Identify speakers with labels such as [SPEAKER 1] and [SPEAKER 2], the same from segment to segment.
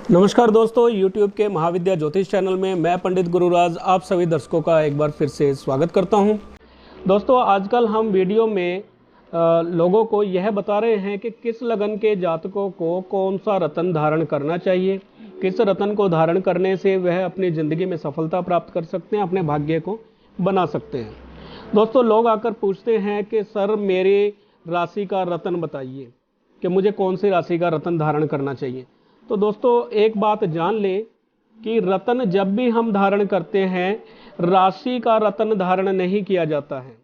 [SPEAKER 1] नमस्कार दोस्तों, YouTube के महाविद्या ज्योतिष चैनल में मैं पंडित गुरुराज आप सभी दर्शकों का एक बार फिर से स्वागत करता हूं। दोस्तों, आजकल हम वीडियो में लोगों को यह बता रहे हैं कि किस लगन के जातकों को कौन सा रत्न धारण करना चाहिए, किस रत्न को धारण करने से वह अपनी ज़िंदगी में सफलता प्राप्त कर सकते हैं, अपने भाग्य को बना सकते हैं। दोस्तों, लोग आकर पूछते हैं कि सर मेरी राशि का रत्न बताइए कि मुझे कौन सी राशि का रत्न धारण करना चाहिए। तो दोस्तों, एक बात जान लें कि रत्न जब भी हम धारण करते हैं, राशि का रत्न धारण नहीं किया जाता है।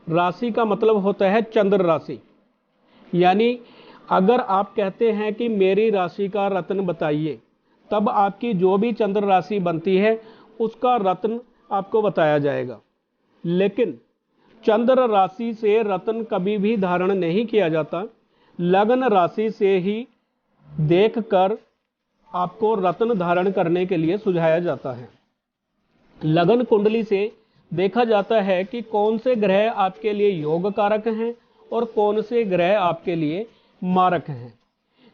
[SPEAKER 1] राशि का मतलब होता है चंद्र राशि। यानी अगर आप कहते हैं कि मेरी राशि का रत्न बताइए, तब आपकी जो भी चंद्र राशि बनती है उसका रत्न आपको बताया जाएगा। लेकिन चंद्र राशि से रत्न कभी भी धारण नहीं किया जाता। लग्न राशि से ही देखकर आपको रत्न धारण करने के लिए सुझाया जाता है। लगन कुंडली से देखा जाता है कि कौन से ग्रह आपके लिए योग कारक हैं और कौन से ग्रह आपके लिए मारक हैं।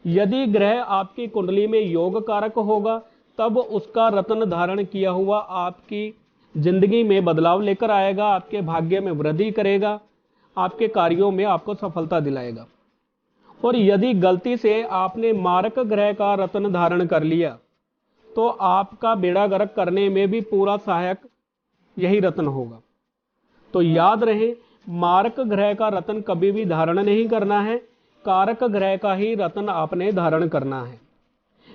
[SPEAKER 1] यदि ग्रह आपकी कुंडली में योग कारक होगा, तब उसका रत्न धारण किया हुआ आपकी जिंदगी में बदलाव लेकर आएगा, आपके भाग्य में वृद्धि करेगा, आपके कार्यों में आपको सफलता दिलाएगा। और यदि गलती से आपने मारक ग्रह का रत्न धारण कर लिया, तो आपका बेड़ा गर्क करने में भी पूरा सहायक यही रत्न होगा। तो याद रहे, मारक ग्रह का रत्न कभी भी धारण नहीं करना है, कारक ग्रह का ही रत्न आपने धारण करना है।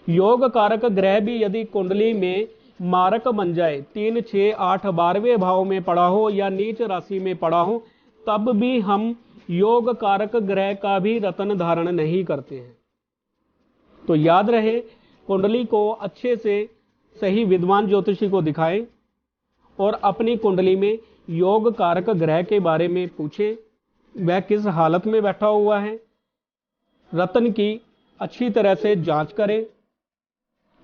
[SPEAKER 1] योग कारक ग्रह भी यदि कुंडली में मारक बन जाए, 3, 6, 8, 12वें भाव में पड़ा हो या नीच राशि में पड़ा हो, तब भी हम योग कारक ग्रह का भी रत्न धारण नहीं करते हैं। तो याद रहे, कुंडली को अच्छे से सही विद्वान ज्योतिषी को दिखाएं और अपनी कुंडली में योग कारक ग्रह के बारे में पूछें, वह किस हालत में बैठा हुआ है। रत्न की अच्छी तरह से जांच करें,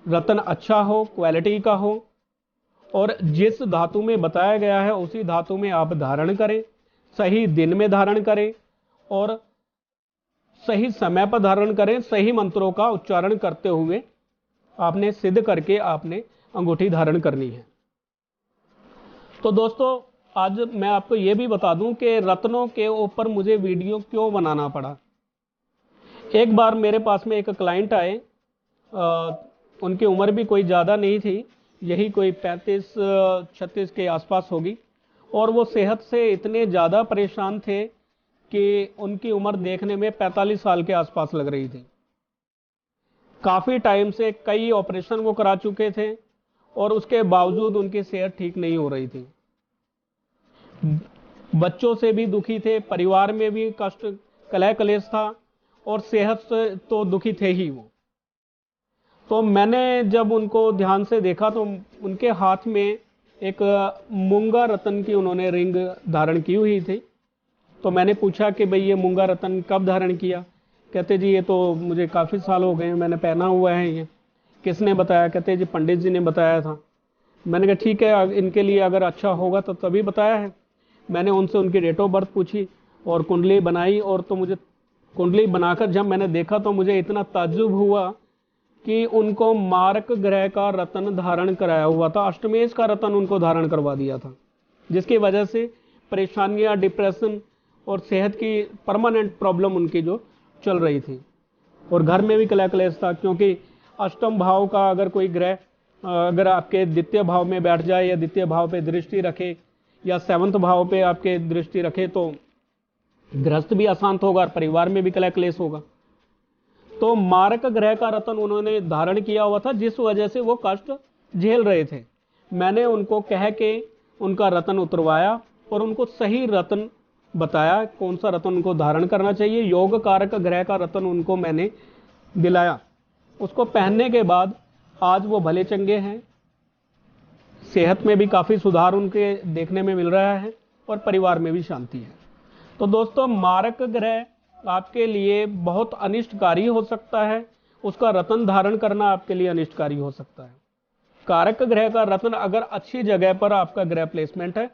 [SPEAKER 1] रत्न अच्छा हो, क्वालिटी का हो, और जिस धातु में बताया गया है उसी धातु में आप धारण करें, सही दिन में धारण करें और सही समय पर धारण करें। सही मंत्रों का उच्चारण करते हुए आपने सिद्ध करके आपने अंगूठी धारण करनी है। तो दोस्तों, आज मैं आपको यह भी बता दूं कि रत्नों के ऊपर मुझे वीडियो क्यों बनाना पड़ा। एक बार मेरे पास में एक क्लाइंट आए, उनकी उम्र भी कोई ज़्यादा नहीं थी, यही कोई 35-36 के आसपास होगी, और वो सेहत से इतने ज़्यादा परेशान थे कि उनकी उम्र देखने में 45 साल के आसपास लग रही थी। काफ़ी टाइम से कई ऑपरेशन वो करा चुके थे और उसके बावजूद उनकी सेहत ठीक नहीं हो रही थी। बच्चों से भी दुखी थे, परिवार में भी कष्ट कलह कलेश था और सेहत से तो दुखी थे ही वो। तो मैंने जब उनको ध्यान से देखा तो उनके हाथ में एक मूंगा रत्न की उन्होंने रिंग धारण की हुई थी। तो मैंने पूछा कि भाई ये मूंगा रत्न कब धारण किया। कहते जी ये तो मुझे काफ़ी साल हो गए, मैंने पहना हुआ है। ये किसने बताया? कहते जी पंडित जी ने बताया था। मैंने कहा ठीक है, इनके लिए अगर अच्छा होगा तो तभी बताया है। मैंने उनसे उनकी डेट ऑफ बर्थ पूछी और कुंडली बनाई, और तो मुझे कुंडली बनाकर जब मैंने देखा तो मुझे इतना ताज्जुब हुआ कि उनको मारक ग्रह का रत्न धारण कराया हुआ था, अष्टमेश का रत्न उनको धारण करवा दिया था, जिसकी वजह से परेशानियां, डिप्रेशन और सेहत की परमानेंट प्रॉब्लम उनकी जो चल रही थी, और घर में भी कलह कलेश था। क्योंकि अष्टम भाव का अगर कोई ग्रह अगर आपके द्वितीय भाव में बैठ जाए या द्वितीय भाव पे दृष्टि रखे या 7वें भाव पे आपके दृष्टि रखे, तो गृहस्थ भी अशांत होगा और परिवार में भी कलह कलेश होगा। तो मारक ग्रह का रत्न उन्होंने धारण किया हुआ था, जिस वजह से वो कष्ट झेल रहे थे। मैंने उनको कह के उनका रत्न उतरवाया और उनको सही रत्न बताया, कौन सा रत्न उनको धारण करना चाहिए। योग कारक ग्रह का रत्न उनको मैंने दिलाया। उसको पहनने के बाद आज वो भले चंगे हैं, सेहत में भी काफ़ी सुधार उनके देखने में मिल रहा है और परिवार में भी शांति है। तो दोस्तों, मारक ग्रह आपके लिए बहुत अनिष्टकारी हो सकता है, उसका रत्न धारण करना आपके लिए अनिष्टकारी हो सकता है। कारक ग्रह का रत्न अगर अच्छी जगह पर आपका ग्रह प्लेसमेंट है,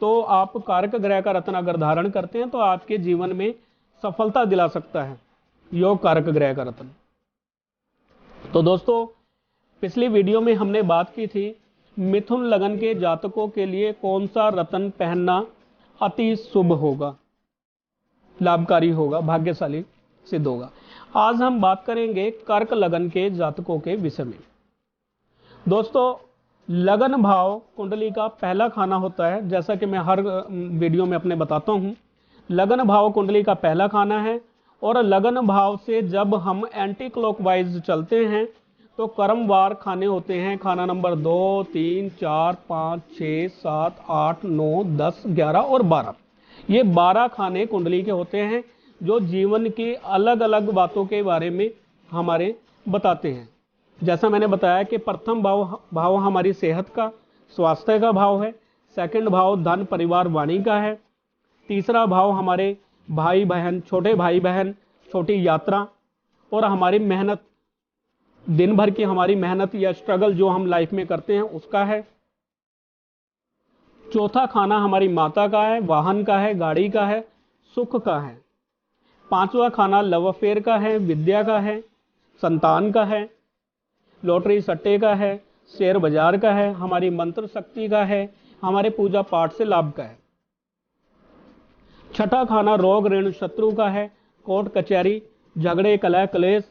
[SPEAKER 1] तो आप कारक ग्रह का रत्न अगर धारण करते हैं तो आपके जीवन में सफलता दिला सकता है योग कारक ग्रह का रत्न। तो दोस्तों, पिछली वीडियो में हमने बात की थी मिथुन लगन के जातकों के लिए कौन सा रत्न पहनना अति शुभ होगा, लाभकारी होगा, भाग्यशाली सिद्ध होगा। आज हम बात करेंगे कर्क लगन के जातकों के विषय में। दोस्तों, लगन भाव कुंडली का पहला खाना होता है, जैसा कि मैं हर वीडियो में अपने बताता हूं। लगन भाव कुंडली का पहला खाना है और लगन भाव से जब हम एंटी क्लॉकवाइज चलते हैं तो क्रमवार खाने होते हैं। खाना नंबर 2, 3, 4, 5, 6, 7, 8, 9, 10, 11 और 12। ये 12 खाने कुंडली के होते हैं जो जीवन की अलग अलग बातों के बारे में हमारे बताते हैं। जैसा मैंने बताया कि प्रथम भाव हमारी सेहत का, स्वास्थ्य का भाव है। सेकंड भाव धन, परिवार, वाणी का है। तीसरा भाव हमारे भाई बहन, छोटे भाई बहन, छोटी यात्रा और हमारी मेहनत, दिन भर की हमारी मेहनत या स्ट्रगल जो हम लाइफ में करते हैं उसका है। चौथा खाना हमारी माता का है, वाहन का है, गाड़ी का है, सुख का है। पांचवा खाना लव अफेयर का है, विद्या का है, संतान का है, लॉटरी सट्टे का है, शेयर बाजार का है, हमारी मंत्र शक्ति का है, हमारे पूजा पाठ से लाभ का है। छठा खाना रोग ऋण शत्रु का है, कोर्ट कचहरी, झगड़े, कलह क्लेश,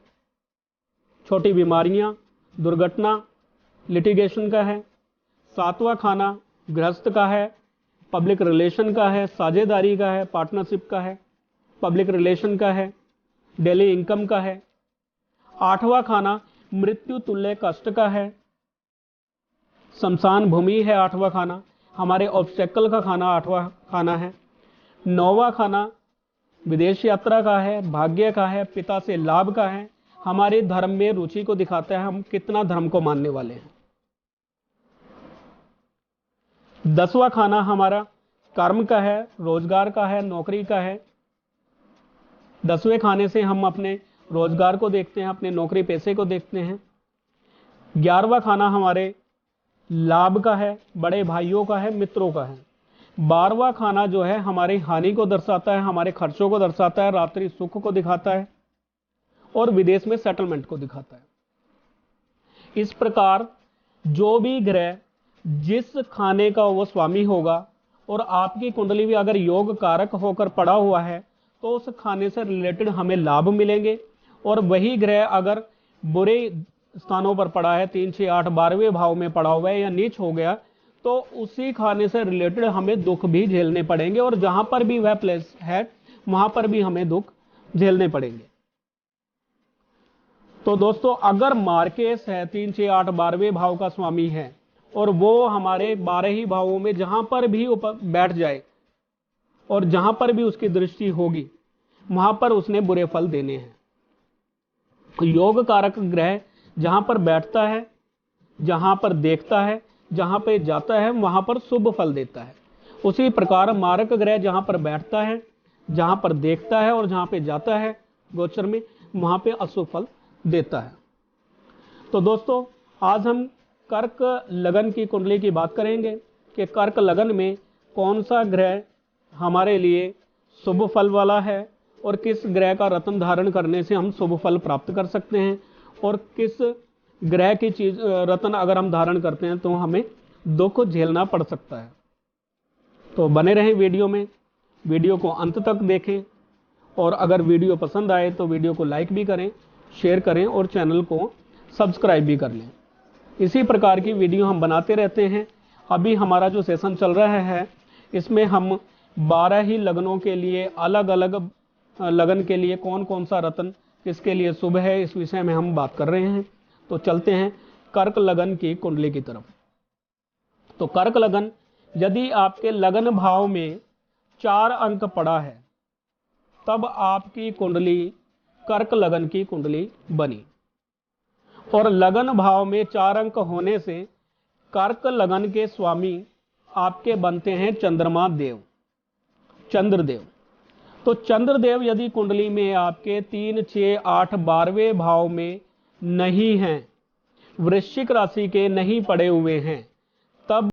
[SPEAKER 1] छोटी बीमारियां, दुर्घटना, लिटिगेशन का है। सातवां खाना गृहस्थ का है, पब्लिक रिलेशन का है, साझेदारी का है, पार्टनरशिप का है, पब्लिक रिलेशन का है, डेली इनकम का है। आठवां खाना मृत्यु तुल्य कष्ट का है, शमशान भूमि है। आठवां खाना हमारे ऑब्स्टेकल का खाना आठवां खाना है। नौवां खाना विदेश यात्रा का है, भाग्य का है, पिता से लाभ का है, हमारे धर्म में रुचि को दिखाता है, हम कितना धर्म को मानने वाले हैं। 10वां खाना हमारा कर्म का है, रोजगार का है, नौकरी का है। 10वें खाने से हम अपने रोजगार को देखते हैं, अपने नौकरी पैसे को देखते हैं। 11वां खाना हमारे लाभ का है, बड़े भाइयों का है, मित्रों का है। 12वां खाना जो है हमारी हानि को दर्शाता है, हमारे खर्चों को दर्शाता है, रात्रि सुख को दिखाता है और विदेश में सेटलमेंट को दिखाता है। इस प्रकार जो भी ग्रह जिस खाने का वो स्वामी होगा और आपकी कुंडली भी अगर योग कारक होकर पड़ा हुआ है तो उस खाने से रिलेटेड हमें लाभ मिलेंगे। और वही ग्रह अगर बुरे स्थानों पर पड़ा है, 3, 6, 8, 12वें भाव में पड़ा हुआ है या नीच हो गया, तो उसी खाने से रिलेटेड हमें दुख भी झेलने पड़ेंगे और जहां पर भी वह प्लेस है वहां पर भी हमें दुख झेलने पड़ेंगे। तो दोस्तों, अगर मार्केस है 3, 6, 8, 12वें भाव का स्वामी है और वो हमारे 12 ही भावों में जहां पर भी बैठ जाए और जहां पर भी उसकी दृष्टि होगी वहां पर उसने बुरे फल देने हैं। योग कारक ग्रह जहां पर बैठता है, जहां पर देखता है, जहां पे जाता है वहां पर शुभ फल देता है। उसी प्रकार मारक ग्रह जहां पर बैठता है, जहां पर देखता है और जहां पे जाता है गोचर में वहां पे अशुभ फल देता है। तो दोस्तों, आज हम कर्क लगन की कुंडली की बात करेंगे कि कर्क लगन में कौन सा ग्रह हमारे लिए शुभ फल वाला है और किस ग्रह का रत्न धारण करने से हम शुभ फल प्राप्त कर सकते हैं और किस ग्रह की चीज रत्न अगर हम धारण करते हैं तो हमें दुख झेलना पड़ सकता है। तो बने रहें वीडियो में, वीडियो को अंत तक देखें और अगर वीडियो पसंद आए तो वीडियो को लाइक भी करें, शेयर करें और चैनल को सब्सक्राइब भी कर लें। इसी प्रकार की वीडियो हम बनाते रहते हैं। अभी हमारा जो सेशन चल रहा है इसमें हम 12 ही लगनों के लिए अलग अलग लगन के लिए कौन कौन सा रत्न किसके लिए शुभ है इस विषय में हम बात कर रहे हैं। तो चलते हैं कर्क लगन की कुंडली की तरफ। तो कर्क लगन, यदि आपके लगन भाव में 4 अंक पड़ा है तब आपकी कुंडली कर्क लगन की कुंडली बनी। और लगन भाव में 4 अंक होने से कर्क लगन के स्वामी आपके बनते हैं चंद्रमा देव, चंद्रदेव। तो चंद्रदेव यदि कुंडली में आपके 3, 6, 8, 12वें भाव में नहीं हैं, वृश्चिक राशि के नहीं पड़े हुए हैं, तब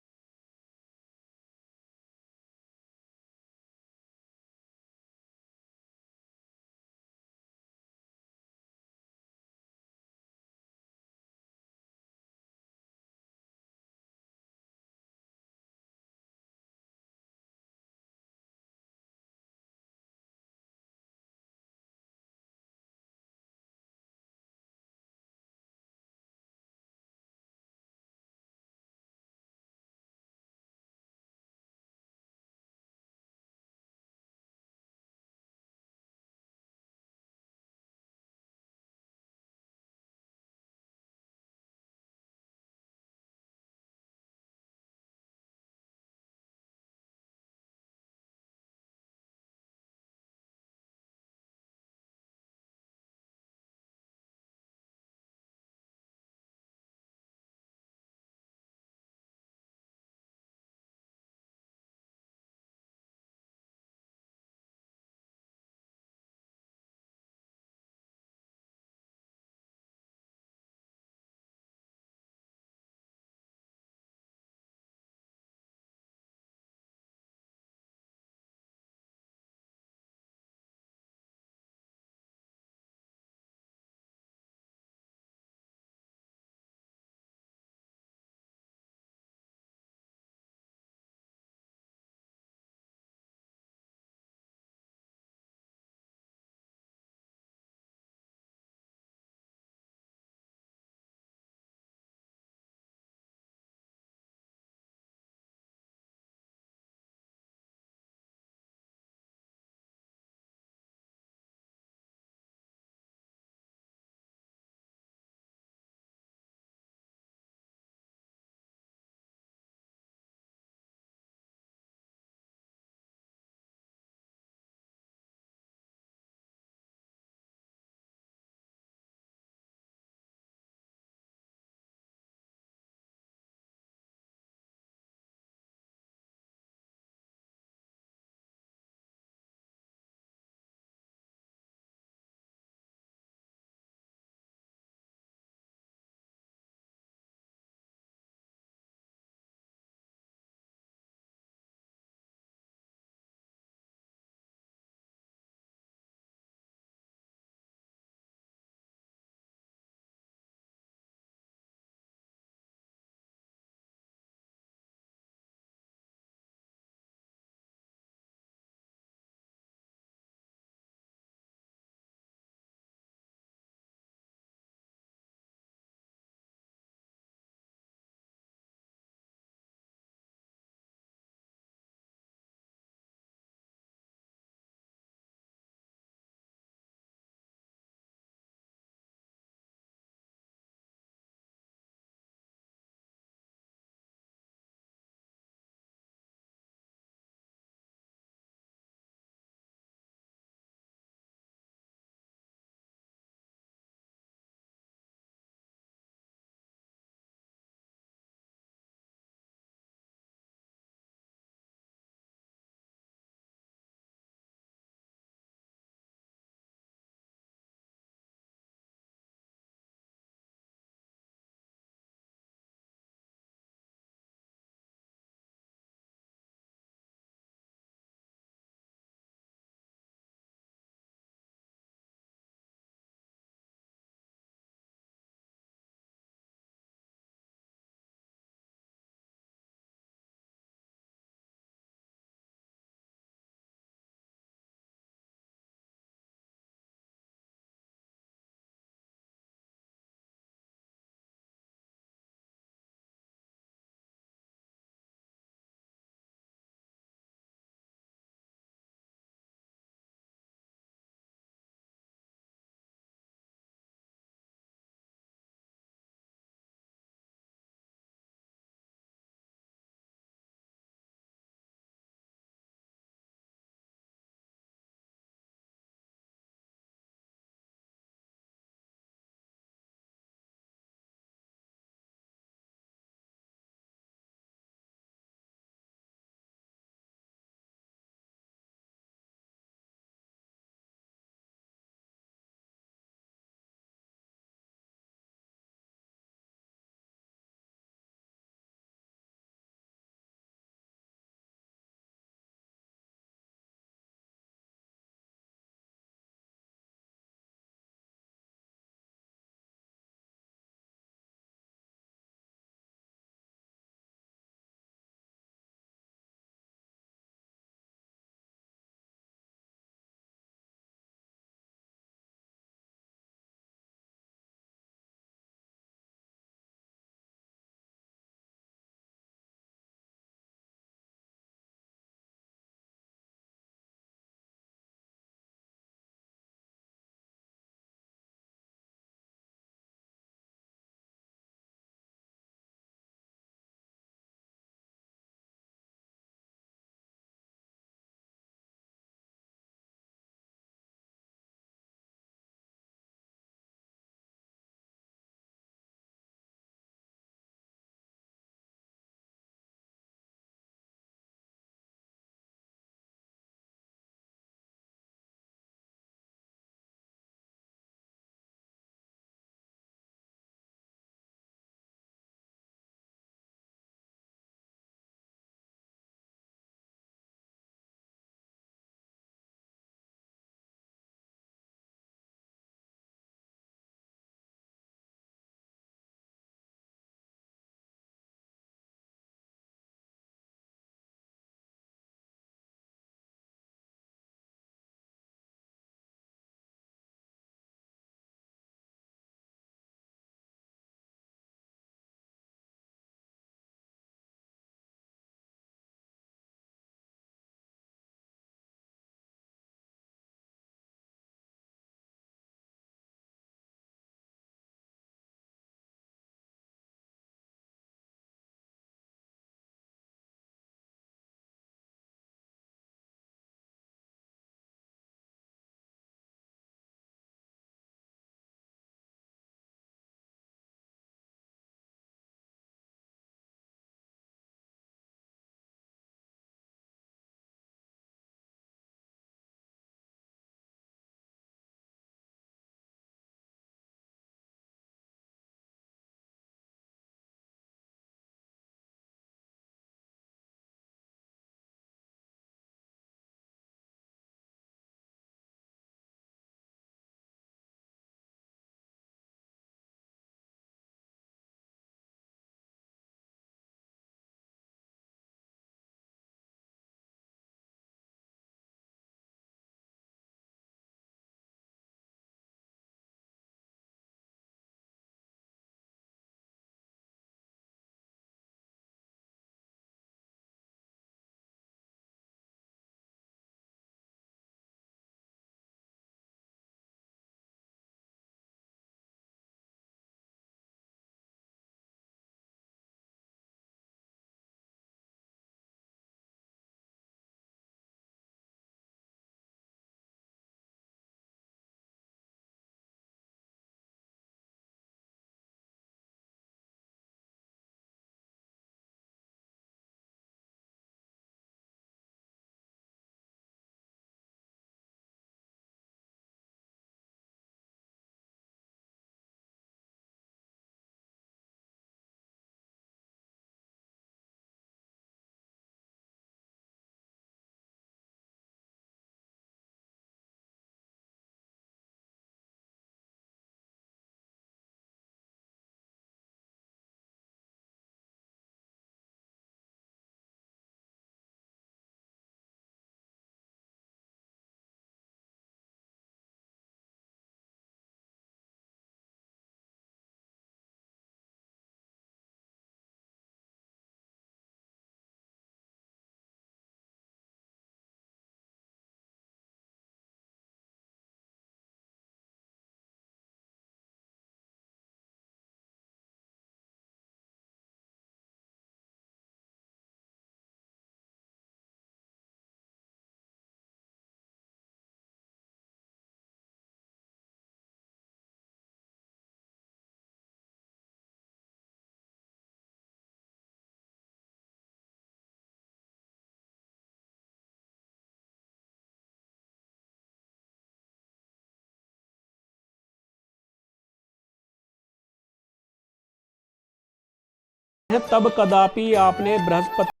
[SPEAKER 1] हैं तब कदापि आपने बृहस्पति